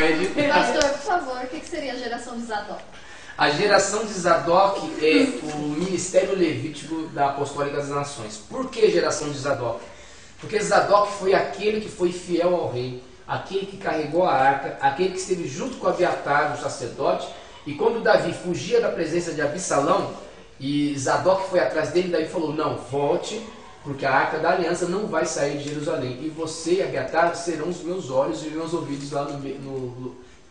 Ed. Pastor, por favor, o que seria a geração de Zadok? A geração de Zadok é o ministério levítico da Apostólica das Nações. Por que geração de Zadok? Porque Zadok foi aquele que foi fiel ao rei, aquele que carregou a arca, aquele que esteve junto com Abiatar, o sacerdote, e quando Davi fugia da presença de Absalão, e Zadok foi atrás dele, Davi falou, não, volte, porque a arca da aliança não vai sair de Jerusalém, e você e Abiatar serão os meus olhos e os meus ouvidos lá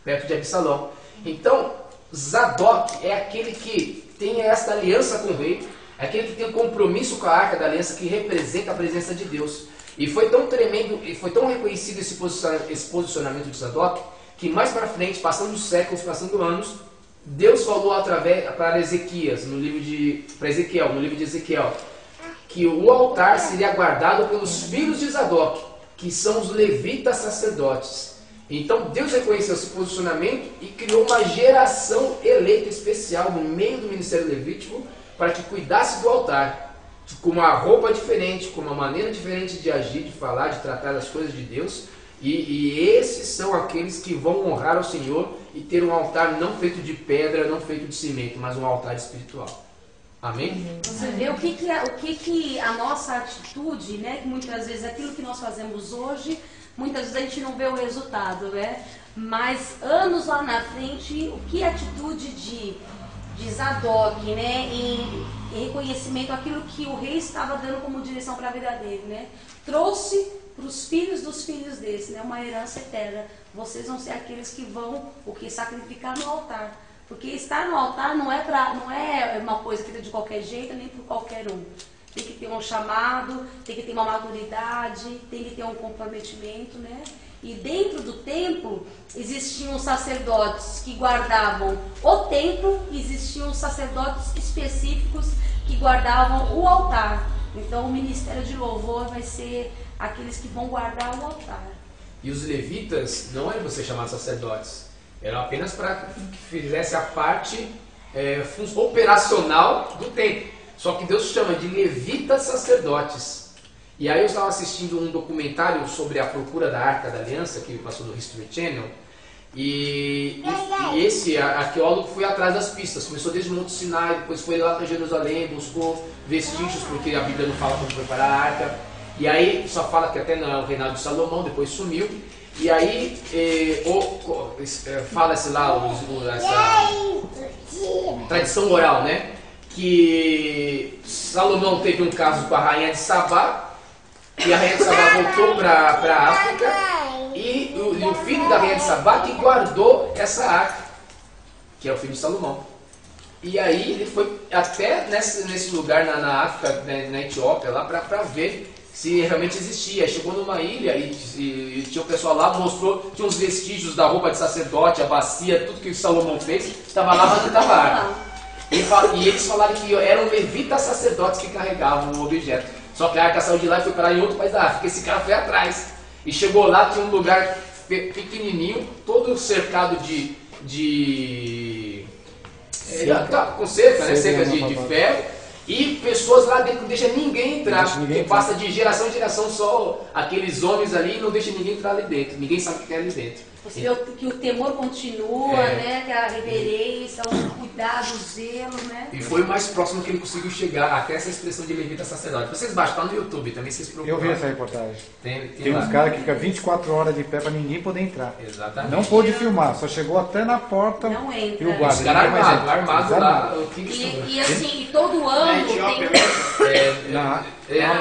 perto de Absalão. Então, Zadok é aquele que tem esta aliança com o rei, é aquele que tem um compromisso com a arca da aliança que representa a presença de Deus. E foi tão tremendo, e foi tão reconhecido esse posicionamento de Zadok, que mais para frente, passando os séculos, passando anos, Deus falou através para Ezequias, no livro de Ezequiel, que o altar seria guardado pelos filhos de Zadok, que são os levitas sacerdotes. Então Deus reconheceu esse posicionamento e criou uma geração eleita especial no meio do ministério levítico para que cuidasse do altar, com uma roupa diferente, com uma maneira diferente de agir, de falar, de tratar as coisas de Deus. E esses são aqueles que vão honrar ao Senhor e ter um altar não feito de pedra, não feito de cimento, mas um altar espiritual. Amém? Você vê o que a nossa atitude, né? Que muitas vezes aquilo que nós fazemos hoje, muitas vezes a gente não vê o resultado, né? Mas anos lá na frente, o que a atitude de Zadok, né? Em reconhecimento àquilo que o rei estava dando como direção para a vida dele, né? Trouxe para os filhos dos filhos desse, né? Uma herança eterna. Vocês vão ser aqueles que vão sacrificar no altar. Porque estar no altar não é uma coisa feita de qualquer jeito, nem por qualquer um. Tem que ter um chamado, tem que ter uma maturidade, tem que ter um comprometimento, né? E dentro do templo existiam sacerdotes que guardavam o templo, existiam sacerdotes específicos que guardavam o altar. Então o ministério de louvor vai ser aqueles que vão guardar o altar. E os levitas não eram você chamar sacerdotes, eram apenas para que fizesse a parte operacional do templo. Só que Deus chama de levitas sacerdotes. E aí eu estava assistindo um documentário sobre a procura da Arca da Aliança, que passou no History Channel, e esse arqueólogo foi atrás das pistas, começou desde o Monte Sinai, depois foi lá para Jerusalém, buscou vestígios, porque a Bíblia não fala como preparar a Arca, e aí só fala que até no reinado de Salomão, depois sumiu, e aí fala-se lá essa tradição oral, né, que Salomão teve um caso com a rainha de Sabá, e a rainha de Sabá voltou para a África, e o filho da rainha de Sabá que guardou essa arca, que é o filho de Salomão. E aí ele foi até nesse lugar na África, né, na Etiópia, lá para ver se realmente existia. Chegou numa ilha e tinha o pessoal lá, mostrou, tinha uns vestígios da roupa de sacerdote, a bacia, tudo que Salomão fez, estava lá, mas não estava a arca. E eles falaram que eram levitas sacerdotes que carregavam o objeto. Só que a arca saiu de lá e foi parar em outro país da África. Esse cara foi atrás. E chegou lá, tinha um lugar pequenininho, todo cercado com cerca, né? Cerca de ferro. E pessoas lá dentro não deixam ninguém entrar. Porque passa de geração em geração só aqueles homens ali e não deixa ninguém entrar ali dentro. Ninguém sabe o que é ali dentro. Você vê que o temor continua, né? Que a reverência, o cuidado, o zelo, né? E foi o mais próximo que ele conseguiu chegar até essa expressão de levita sacerdote. Vocês baixam, tá no YouTube também, vocês procuram. Eu vi essa reportagem. Tem lá uns caras que ficam 24 horas de pé para ninguém poder entrar. Exatamente. Não pôde filmar, só chegou até na porta. Não entra. E o guarda. Os caras armados lá. E assim, todo ano tem... Na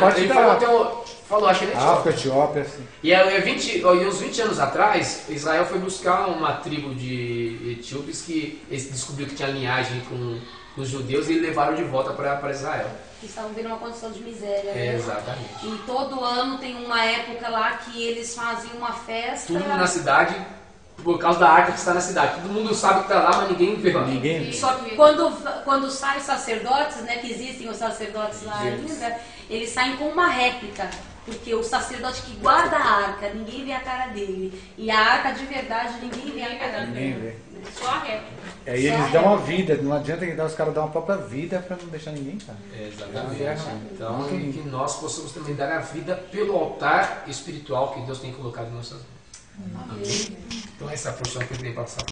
parte da... Falou, acho que ele é África, Etiópia, assim. E uns 20 anos atrás, Israel foi buscar uma tribo de etíopes que eles descobriu que tinha linhagem com os judeus e levaram de volta para Israel. Que estavam vendo uma condição de miséria, né? Exatamente. E todo ano tem uma época lá que eles faziam uma festa. Tudo na cidade, por causa da arca que está na cidade. Todo mundo sabe que está lá, mas ninguém vê lá. Ninguém. Só que quando saem sacerdotes, né, que existem os sacerdotes lá ainda, eles saem com uma réplica. Porque o sacerdote que guarda a arca, ninguém vê a cara dele. E a arca de verdade, ninguém vê a cara dele. Só a réplica. Aí eles dão a vida, não adianta que os caras dão a própria vida para não deixar ninguém entrar. Exatamente. Então, que nós possamos também dar a vida pelo altar espiritual que Deus tem colocado em nossas mãos. Amém. Então essa é a porção que eu queria passar.